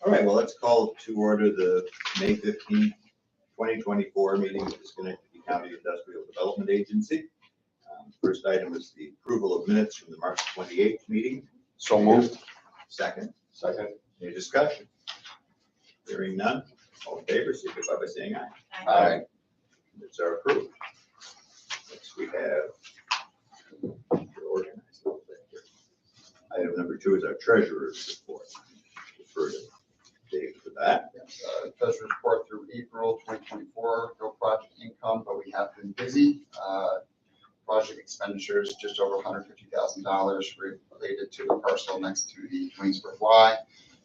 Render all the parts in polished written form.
All right, well, let's call to order the May 15th, 2024 meeting of the Schenectady County Industrial Development Agency. First item is the approval of minutes from the March 28th meeting. So moved. Second. Second. Any discussion? Hearing none. All in favor, signify by saying aye. Aye. Minutes are approved. Next, we have we're organized a little bit here. Item number 2 is our treasurer's report. Refer to Dave for that. treasurer's report through April 2024. No project income, but we have been busy. Project expenditures just over $150,000 related to the parcel next to the Twinsburg Y.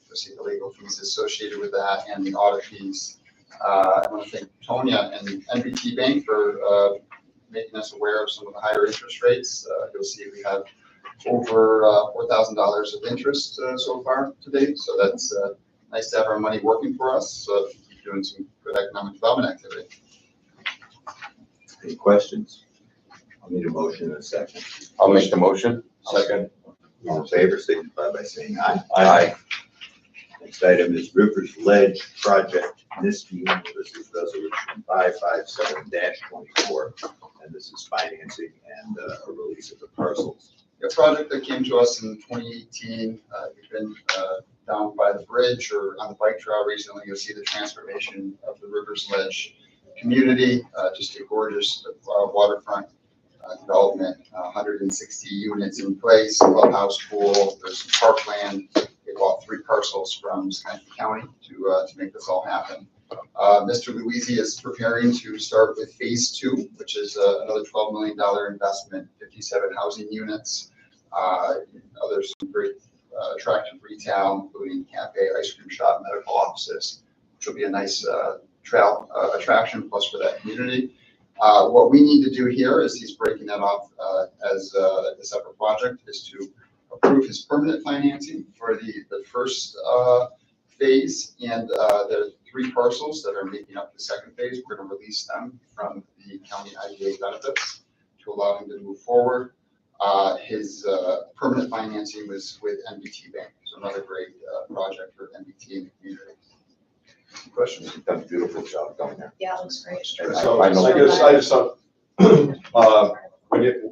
You'll see the legal fees associated with that and the audit fees. I want to thank Tonya and NBT Bank for making us aware of some of the higher interest rates. You'll see we have over $4,000 of interest so far to date. So that's nice to have our money working for us. So keep doing some good economic development activity. Any questions? I'll need a motion in a second. I'll make the motion. Second. All in favor, signify by saying aye. Aye. Next item is Rivers Ledge Project Niski. This is resolution 557-24, and this is financing and a release of the parcels. A project that came to us in 2018. We've been down by the bridge or on the bike trail recently. You'll see the transformation of the Rivers Ledge community. Just a gorgeous waterfront development. 160 units in place, clubhouse, pool. There's some parkland. They bought 3 parcels from Schenectady County to make this all happen. Mr. Luisi is preparing to start with phase 2, which is another $12 million investment, 57 housing units. There's some great attractive retail, including cafe, ice cream shop, medical offices, which will be a nice trail attraction plus for that community. What we need to do here is he's breaking that off as a separate project is to approve his permanent financing for the first phase and the 3 parcels that are making up the second phase. We're going to release them from the county IDA benefits to allow him to move forward. His permanent financing was with NBT Bank, so another great project for NBT in the community. Questions? You've done a beautiful job down there. Yeah, it looks great. So I just thought,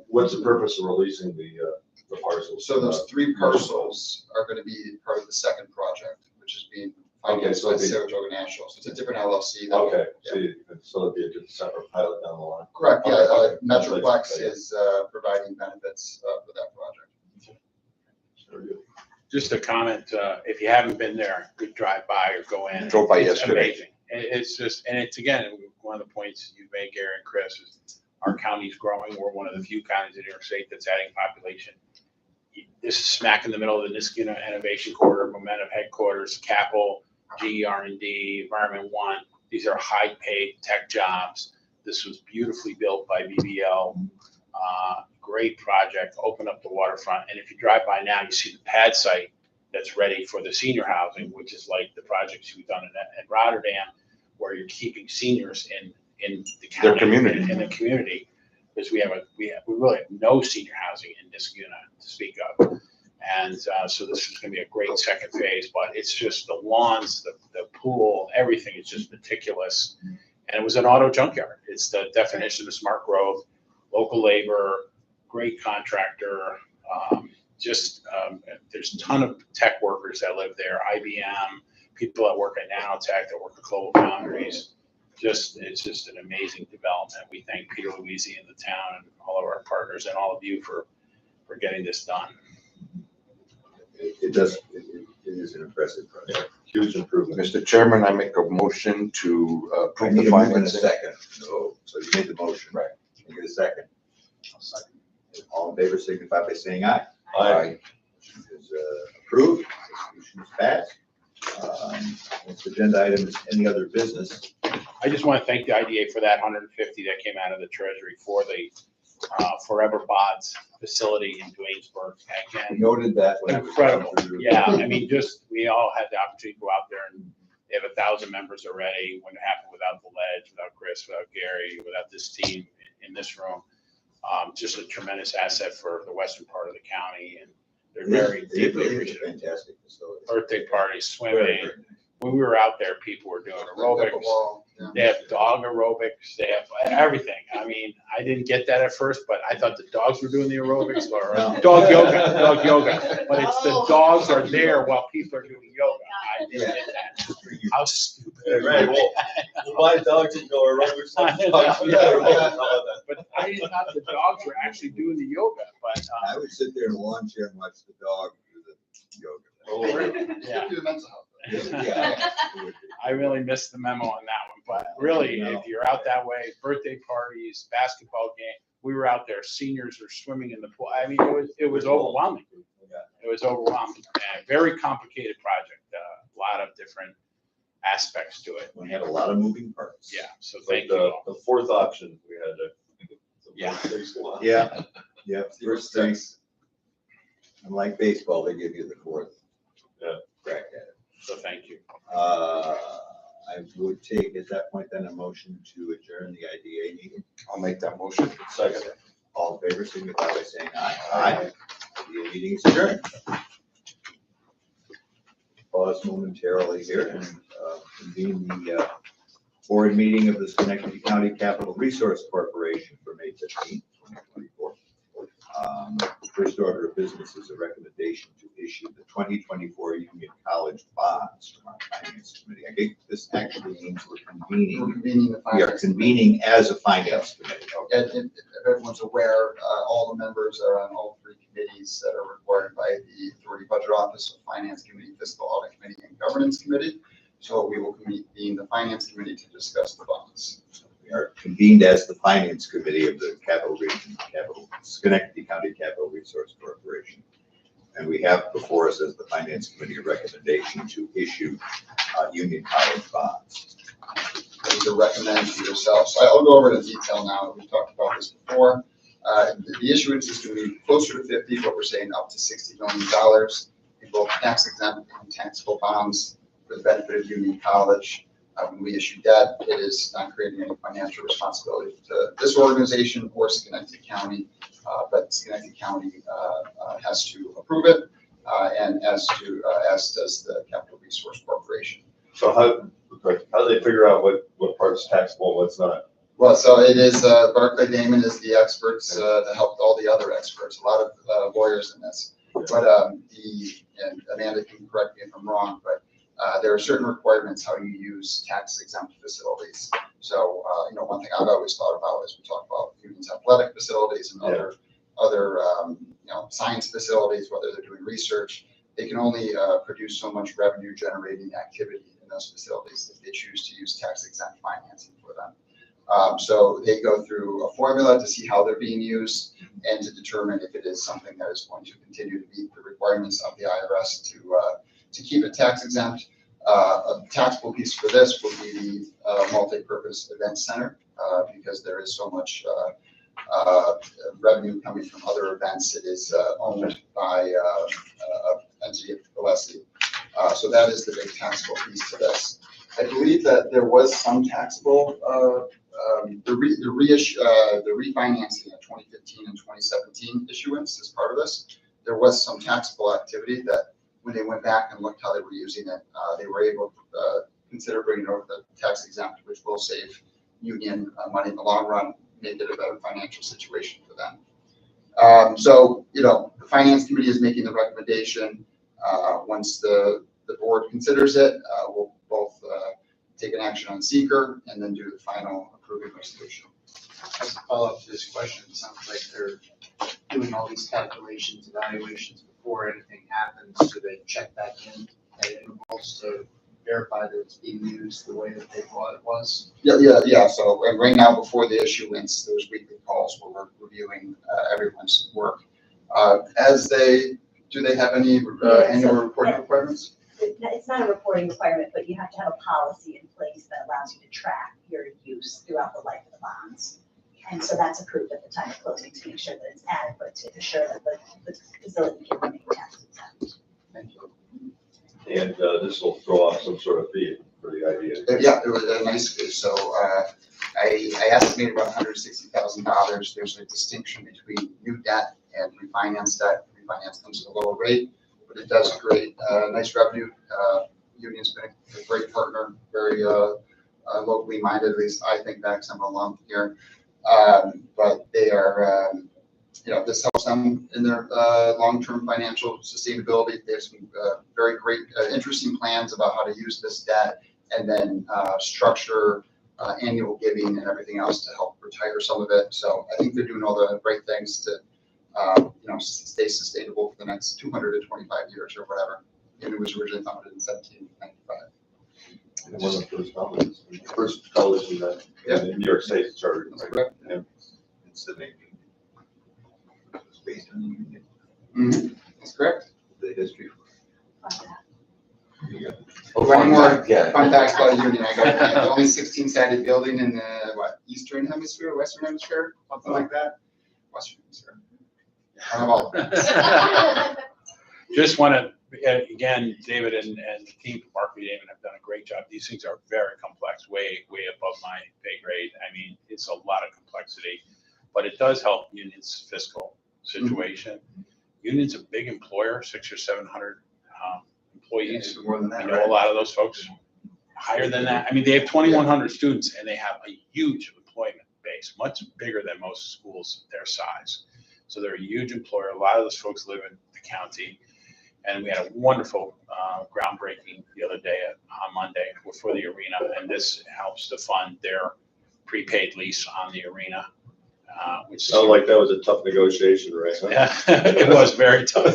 what's the purpose of releasing the parcels? So those 3 parcels are going to be part of the second project, which is being financed by Saratoga National. So it's a different LLC. Okay, Yeah. so it'll be a separate pilot down the line. Correct, yeah. Okay. Metroplex is providing benefits for that project. Very good. Just a comment, if you haven't been there, you drive by or go in. Drove by It's yesterday. amazing. It's just, and it's again, one of the points you made, Gary and Chris, is our county's growing. We're one of the few counties in New York State that's adding population. This is smack in the middle of the Niskuna Innovation Corridor, Momentum Headquarters, Capitol, GR&D, Environment One. These are high-paid tech jobs. This was beautifully built by BBL. Great project, open up the waterfront. And if you drive by now, you see the pad site that's ready for the senior housing, which is like the projects we've done in Rotterdam, where you're keeping seniors in the county, Their community. in the community, because we really have no senior housing in Niskuna to speak of. And so this is going to be a great second phase, but it's just the lawns, the pool, everything is just meticulous. And it was an auto junkyard. It's the definition of smart growth, local labor, great contractor. There's a ton of tech workers that live there, IBM, people that work at Nanotech, that work at Global Foundries. It's just an amazing development. We thank Peter Luisi and the town and all of our partners and all of you for getting this done. It is an impressive project. Huge improvement. Mr. Chairman, I make a motion to I approve need the a move in a financing. second. So you made the motion. Right. Can I get a second? All in favor, signify by saying aye. Aye. Motion is approved. Resolution is passed. Next agenda item is any other business. I just want to thank the IDA for that 150 that came out of the Treasury for the Forever Bods facility in Dwaynesburg. We Again, noted that when it was incredible. gone through. Yeah, I mean, we all had the opportunity to go out there, and they have 1,000 members already. Wouldn't happen without the Ledge, without Chris, without Gary, without this team in this room. Just a tremendous asset for the western part of the county, and they're very deeply It is a appreciative. fantastic facility. Birthday parties, Very, swimming. very nice. When we were out there, people were doing aerobics. Pickleball, yeah. They have dog aerobics. They have everything. I mean, I didn't get that at first, but I thought the dogs were doing the aerobics or No. dog yoga. But it's the dogs are there while people are doing yoga. I didn't get that. How stupid. Yeah, right. Well, my dogs didn't go aerobics. But I didn't thought the dogs were actually doing the yoga. But I would sit there in a lawn chair and watch the dog do the yoga. Oh, really? You have to do the mental health. Yeah. it would be. I really missed the memo on that one, but really, if you're out that way, birthday parties, basketball game, we were out there, seniors were swimming in the pool. I mean, it was overwhelming. It was overwhelming. Very complicated project, a lot of different aspects to it. We had a lot of moving parts. Yeah, so Like thank you all. the fourth option, we had to. Yeah. Yeah, yeah, first things. Unlike baseball, they give you the fourth. Yeah. Crack at it. So thank you. I would take at that point then a motion to adjourn the IDA meeting. I'll make that motion. Second. All in favor, signify by saying aye. Aye. IDA meeting is adjourned. Pause momentarily here and convene the board meeting of the Schenectady County Capital Resource Corporation for May 15th, 2024. First order of business is a recommendation to issue the 2024 Union College bonds from our finance committee. I think this actually means we're We're convening. convening the We are finance. convening as a finance committee. And if everyone's aware, all the members are on all three committees that are required by the Authority Budget Office, so Finance Committee, Fiscal Audit Committee, and Governance Committee. So we will convene the Finance Committee to discuss the bonds. We are convened as the finance committee of the Schenectady County Capital Resource Corporation. And we have before us as the finance committee a recommendation to issue Union College bonds. To recommend to yourself. So I'll go over the detail now. We've talked about this before. The issuance is going to be closer to 50, but we're saying up to $60 million in both tax exempt and taxable bonds for the benefit of Union College. When we issue debt, it is not creating any financial responsibility to this organization or Schenectady County, but Schenectady County has to approve it, and as does the Capital Resource Corporation. So how do they figure out what part's taxable, and what's not? Well, so it is, Barclay Damon is the experts to help all the other experts, a lot of lawyers in this. But and Amanda can correct me if I'm wrong, but there are certain requirements how you use tax exempt facilities. So, one thing I've always thought about is we talk about Union's athletic facilities and other science facilities, whether they're doing research, they can only produce so much revenue generating activity in those facilities if they choose to use tax exempt financing for them. So they go through a formula to see how they're being used and to determine if it is something that is going to continue to meet the requirements of the IRS to keep it tax exempt. A taxable piece for this will be the multi-purpose event center because there is so much revenue coming from other events. It is owned by entity of Gillespie. So that is the big taxable piece to this. I believe that there was some taxable, the refinancing of 2015 and 2017 issuance as part of this. There was some taxable activity that when they went back and looked how they were using it, they were able to consider bringing over the tax exempt, which will save Union money in the long run, make it a better financial situation for them. So, the finance committee is making the recommendation. Once the board considers it, we'll both take an action on seeker and then do the final approving resolution. As a follow-up to this question, it sounds like they're doing all these calculations, evaluations before anything happens, so they check back in at intervals to verify that it's being used the way that they thought it was. Yeah. So right now, before the issuance, there's weekly calls where we're reviewing everyone's work. Do they have any annual reporting requirements? It's not a reporting requirement, but you have to have a policy in place that allows you to track your use throughout the life of the bonds. And so that's approved at the time of closing to make sure that it's adequate to assure that the facility can remain tax exempt. Thank you. And this will throw off some sort of fee for the idea. Yeah, it was a nice fee. So I estimated about $160,000. There's a distinction between new debt and refinance debt. Refinance comes at a lower rate, but it does create nice revenue. Union's been a great partner, very locally minded, at least I think back some along here. But they are, this helps them in their long-term financial sustainability. They have some very great, interesting plans about how to use this debt and then structure annual giving and everything else to help retire some of it. So I think they're doing all the right things to, stay sustainable for the next 225 years or whatever. unit was originally founded in 1795. It wasn't first college, first college in New York State started. That's correct. Yeah. It's the making. It's based on the union, That's correct. the history. One more Yeah. fun fact about the union. I got the only 16-sided building in the eastern hemisphere, western hemisphere, something like that. Western hemisphere. I don't know about that. Just want to, again, David and the team from Markley Damon have done a great job. These things are very complex, way above my pay grade. I mean, it's a lot of complexity, but it does help unions' fiscal situation. Union's a big employer, 600 or 700 employees. More than I that, know a right? lot of those folks, higher than that. I mean, they have 2,100 students and they have a huge employment base, much bigger than most schools their size. So they're a huge employer. A lot of those folks live in the county. And we had a wonderful groundbreaking the other day on Monday for the arena. And this helps to fund their prepaid lease on the arena, which is. Sounded like that was a tough negotiation, right? Yeah, it was very tough.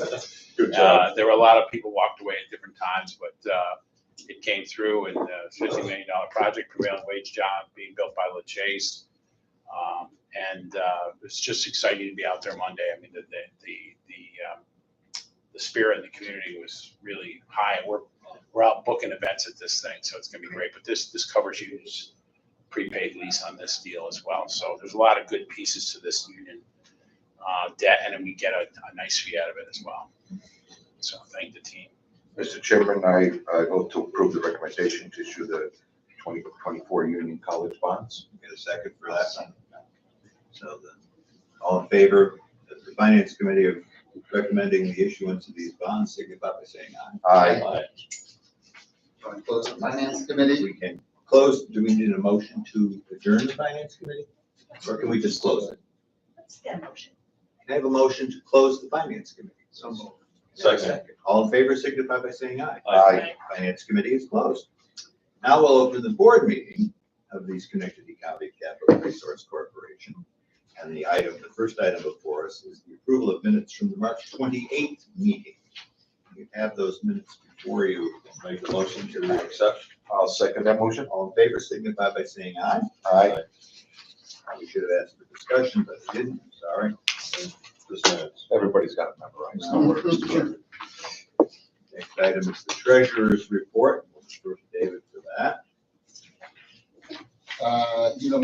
Good job. There were a lot of people walked away at different times, but it came through, and $50 million project, prevailing wage job being built by LaChase. And it's just exciting to be out there Monday. I mean, the spirit in the community was really high. We're out booking events at this thing, so it's gonna be great. But this covers unions' prepaid lease on this deal as well. So there's a lot of good pieces to this union debt, and then we get a nice fee out of it as well. So thank the team. Mr. Chairman, I vote to approve the recommendation to issue the 2024 Union College bonds. Get a second for that one. So all in favor of the finance committee of recommending the issuance of these bonds, signify by saying aye. Aye. Want to close the finance committee? We can close, do we need a motion to adjourn the finance committee? Or can we just close it? Let's get a motion. Can I have a motion to close the finance committee? So moved. Second. All in favor, signify by saying aye. Aye. Finance committee is closed. Now we'll open the board meeting of the Schenectady County Capital Resource Corporation. And the first item before us is the approval of minutes from the March 28th meeting. You have those minutes before you. Make the motion to accept. I'll second that motion. All in favor, signify by saying aye. Aye. We should have asked for discussion, but I didn't, sorry. This minutes. Everybody's got it memorized. Don't worry, Mr. Chairman. Next item is the treasurer's report. We'll defer to David for that.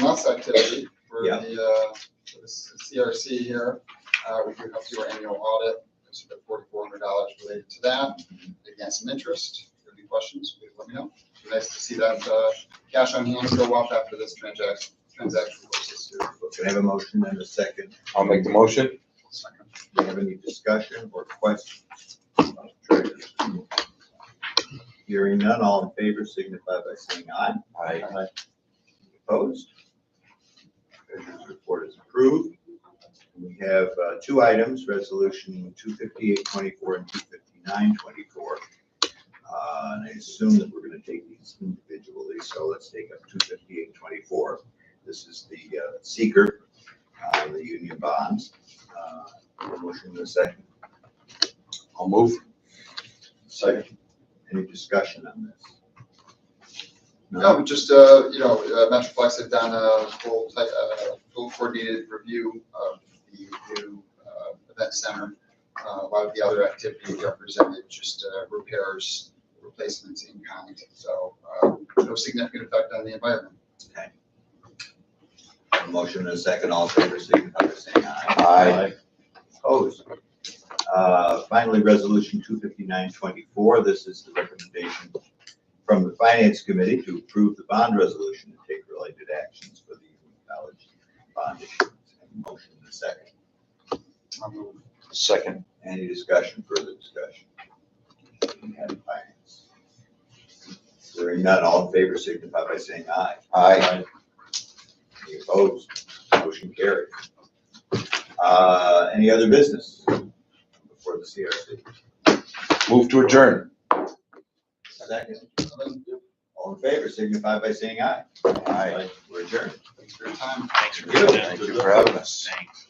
Less activity for Yeah. for the CRC here. We do have your annual audit. There's about $4,400 related to that. Again, some interest. If you have any questions, please let me know. It'd be nice to see that cash on hand go up after this transaction closes. Can I have a motion and a second? I'll make the motion. Do you have any discussion or questions? about the treasurer's report? Hearing none, all in favor signify by saying aye. Aye. Opposed? Treasurer's report is approved. We have two items, resolution 25824 and 25924. And I assume that we're going to take these individually, so let's take up 25824. This is the seeker, the union bonds. Motion in a second. I'll move. Second. Any discussion on this? No, just, Metroplex had done a full coordinated review of the new event center. A lot of the other activity represented just repairs, replacements in kind. So no significant effect on the environment. A motion in a second, all in favor signify by saying aye. Aye. Opposed? Finally, resolution 25924. This is the recommendation from the finance committee to approve the bond resolution and take related actions for the Union College bond issuance. Motion in a second. Second. Any discussion, further discussion? We have finance. Hearing none, all in favor signify by saying aye. Aye. Any opposed? Motion carried. Any other business before the CRC? Move to adjourn. Second. All in favor signify by saying aye. Aye. We're adjourned. Thanks for your time. Thanks for doing that. Thank you for having us. Thanks.